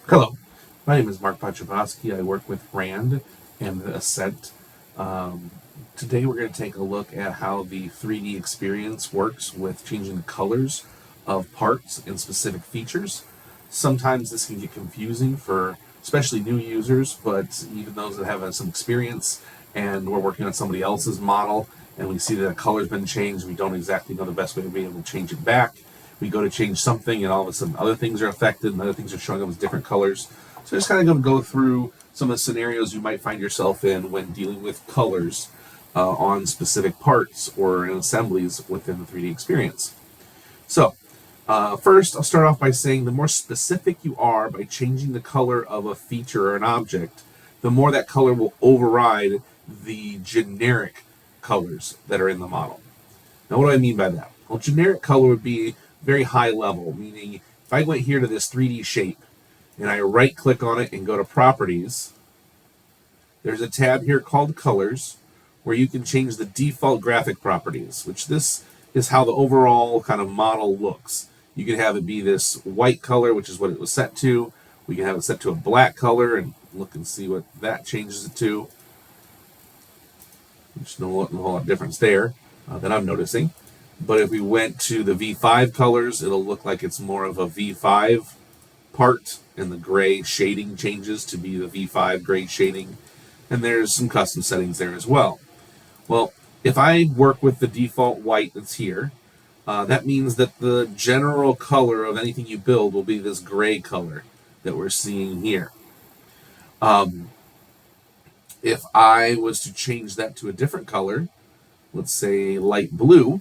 Hello, my name is Mark Pachabowski. I work with Rand and Ascent. Um, Today we're going to take a look at how the 3D experience works with changing the colors of parts and specific features. Sometimes this can get confusing for especially new users, but even those that have some experience and we're working on somebody else's model and we see that a color's been changed, we don't exactly know the best way to be able to change it back. We go to change something and all of a sudden other things are affected and other things are showing up as different colors. So just kind of going to go through some of the scenarios you might find yourself in when dealing with colors on specific parts or in assemblies within the 3D experience. So first, I'll start off by saying the more specific you are by changing the color of a feature or an object, the more that color will override the generic colors that are in the model. Now, what do I mean by that? Well, generic color would be very high level, meaning if I went here to this 3D shape and I right click on it and go to properties, there's a tab here called colors where you can change the default graphic properties, which this is how the overall kind of model looks. You can have it be this white color, which is what it was set to. We can have it set to a black color and look and see what that changes it to. There's no whole lot of difference there that I'm noticing. But if we went to the V5 colors, it'll look like it's more of a V5 part, and the gray shading changes to be the V5 gray shading. And there's some custom settings there as well. Well, if I work with the default white that's here, that means that the general color of anything you build will be this gray color that we're seeing here. If I was to change that to a different color, let's say light blue,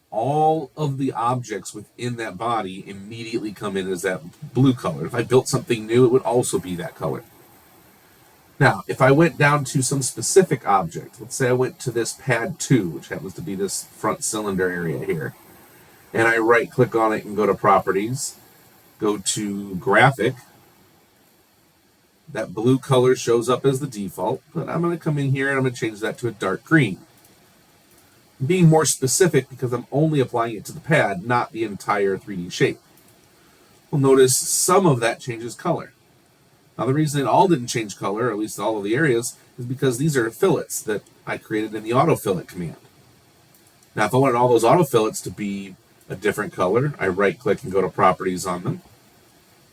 all of the objects within that body immediately come in as that blue color. If I built something new, it would also be that color. Now, if I went down to some specific object, let's say I went to this pad 2, which happens to be this front cylinder area here, and I right click on it and go to properties, go to graphic, that blue color shows up as the default, but I'm going to come in here and I'm going to change that to a dark green. Being more specific because I'm only applying it to the pad, not the entire 3D shape. We'll notice some of that changes color. Now, the reason it all didn't change color, or at least all of the areas, is because these are fillets that I created in the auto fillet command. Now, if I wanted all those auto fillets to be a different color, I right click and go to properties on them.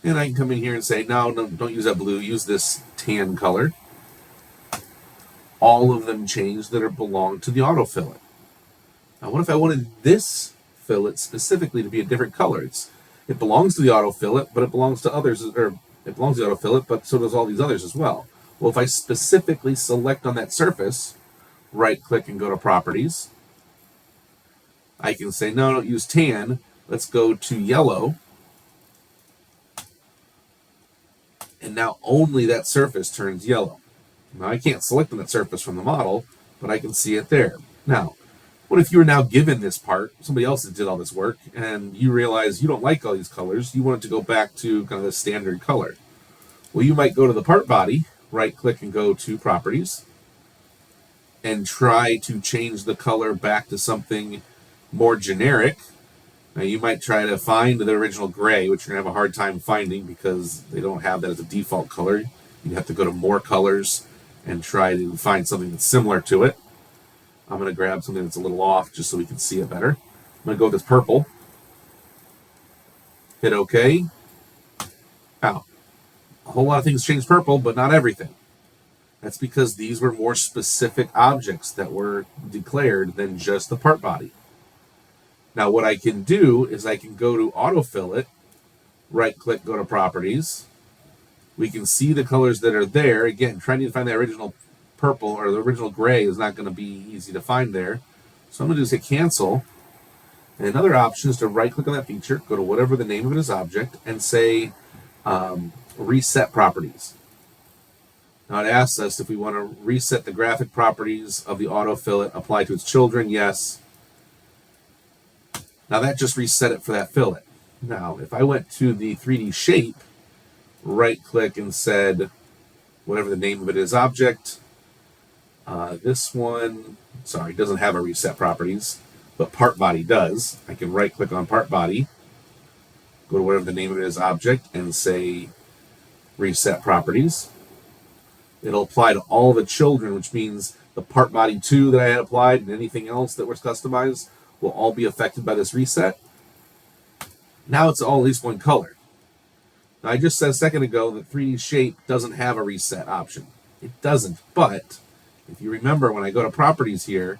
And I can come in here and say, no, don't use that blue, use this tan color. All of them change that belong to the auto fillet. Now, what if I wanted this fillet specifically to be a different color? It belongs to the auto fillet, but it belongs to others, or it belongs to the auto fillet, but so does all these others as well. Well, if I specifically select on that surface, right click and go to properties, I can say, no, don't use tan, let's go to yellow. And now only that surface turns yellow. Now, I can't select on that surface from the model, but I can see it there. Now, what if you were now given this part, somebody else did all this work, and you realize you don't like all these colors, you want it to go back to kind of the standard color? Well, you might go to the part body, right click and go to properties, and try to change the color back to something more generic. Now, you might try to find the original gray, which you're going to have a hard time finding because they don't have that as a default color. You have to go to more colors and try to find something that's similar to it. I'm going to grab something that's a little off just so we can see it better. I'm going to go with this purple. Hit OK. Now, a whole lot of things changed purple, but not everything. That's because these were more specific objects that were declared than just the part body. Now, what I can do is I can go to auto fillet, right click, go to properties. We can see the colors that are there. Again, trying to find the original purple or the original gray is not going to be easy to find there. So I'm going to do is hit cancel. And another option is to right click on that feature, go to whatever the name of it is object, and say reset properties. Now it asks us if we want to reset the graphic properties of the auto fillet, apply to its children, yes. Now that just reset it for that fillet. Now, if I went to the 3D shape, right click and said whatever the name of it is object, this one, sorry, doesn't have a reset properties, but part body does. I can right click on part body, go to whatever the name of it is, object, and say reset properties. It'll apply to all the children, which means the part body 2 that I had applied and anything else that was customized will all be affected by this reset. Now it's all at least one color. Now I just said a second ago that 3D shape doesn't have a reset option. It doesn't, but if you remember when I go to properties here,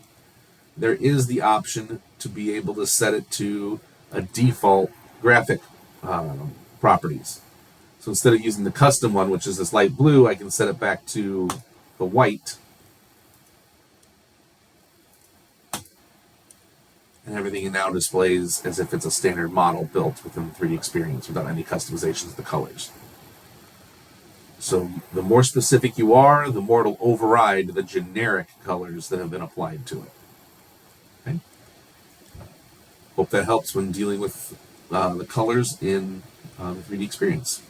there is the option to be able to set it to a default graphic properties. So instead of using the custom one, which is this light blue, I can set it back to the white. And everything now displays as if it's a standard model built within the 3DEXPERIENCE without any customizations of the colors. So the more specific you are, the more it'll override the generic colors that have been applied to it. Okay? Hope that helps when dealing with the colors in the 3DEXPERIENCE.